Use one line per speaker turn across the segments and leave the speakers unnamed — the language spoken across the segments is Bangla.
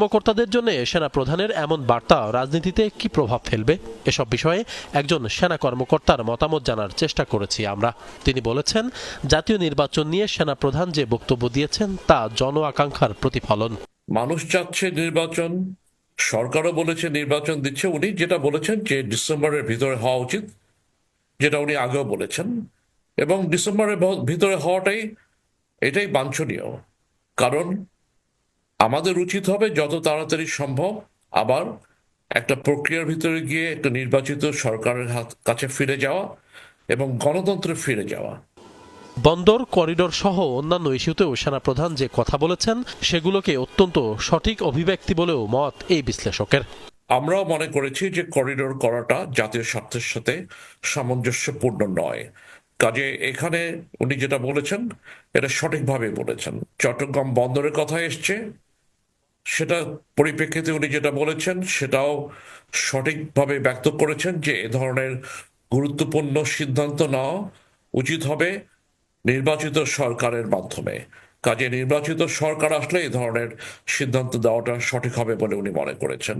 কর্মকর্তাদের জন্য সেনা প্রধানের এমন বার্তা রাজনীতিতে কি প্রভাব ফেলবে, এসব বিষয়ে একজন সেনা কর্মকর্তার মতামত জানার চেষ্টা করেছি আমরা। তিনি বলেছেন, জাতীয় নির্বাচন নিয়ে সেনা প্রধান যে বক্তব্য দিয়েছেন তা জন আকাঙ্ক্ষার প্রতিফলন।
মানুষ চাচ্ছে নির্বাচন, সরকারও বলেছে নির্বাচন দিচ্ছে। উনি যেটা বলেছেন যে ডিসেম্বরের ভিতরে হওয়া উচিত, যেটা উনি আগেও বলেছেন, এবং ডিসেম্বরের ভিতরে হওয়াটাই এটাই বাঞ্ছনীয়। কারণ আমাদের উচিত হবে যত তাড়াতাড়ি সম্ভব আবার একটা প্রক্রিয়ার ভিতরে গিয়ে একটা নির্বাচিত সরকারের কাছে ফিরে যাওয়া এবং গণতন্ত্রে ফিরে যাওয়া।
বন্দর করিডোর সহ অন্যান্য ইস্যুতেও সেনাপ্রধান যে কথা বলেছেন সেগুলোকে অত্যন্ত সঠিক অভিব্যক্তি বলেও মত এই বিশ্লেষকের।
আমরাও মনে করেছি যে করিডোর করাটা জাতীয় স্বার্থের সাথে সামঞ্জস্যপূর্ণ নয়। কাজে এখানে উনি যেটা বলেছেন এটা সঠিকভাবে বলেছেন। চট্টগ্রাম বন্দরের কথা এসছে, সেটা পরিপ্রেক্ষিতে উনি যেটা বলেছেন সেটাও সঠিকভাবে ব্যক্ত করেছেন যে এ ধরনের গুরুত্বপূর্ণ সিদ্ধান্ত নেওয়া উচিত হবে নির্বাচিত সরকারের মাধ্যমে। কাজে নির্বাচিত সরকার আসলে এই ধরনের সিদ্ধান্ত দেওয়াটা সঠিক হবে বলে উনি মনে করেছেন।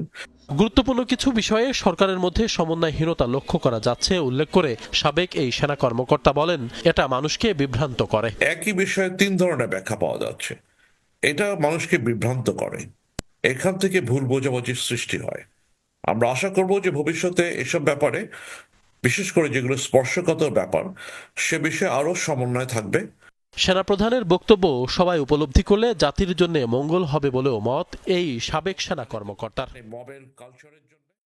গুরুত্বপূর্ণ কিছু বিষয়ে সরকারের মধ্যে সমন্বয়হীনতা লক্ষ্য করা যাচ্ছে উল্লেখ করে সাবেক এই সেনা কর্মকর্তা বলেন, এটা মানুষকে বিভ্রান্ত করে।
একই বিষয়ে তিন ধরনের ব্যাখ্যা পাওয়া যাচ্ছে। এটা মানুষকে বিভ্রান্ত করে, এখান থেকে ভুল বোঝাবুঝির সৃষ্টি হয়। আমরা আশা করব যে ভবিষ্যতে এসব ব্যাপারে, বিশেষ করে যেগুলো স্পর্শকাতর ব্যাপার, সে বিষয়ে আরো সমন্বয় থাকবে।
সেনাপ্রধানের বক্তব্য সবাই উপলব্ধি করলে জাতির জন্য মঙ্গল হবে বলেও মত এই সাবেক সেনা কর্মকর্তার।
মবের কালচারের জন্য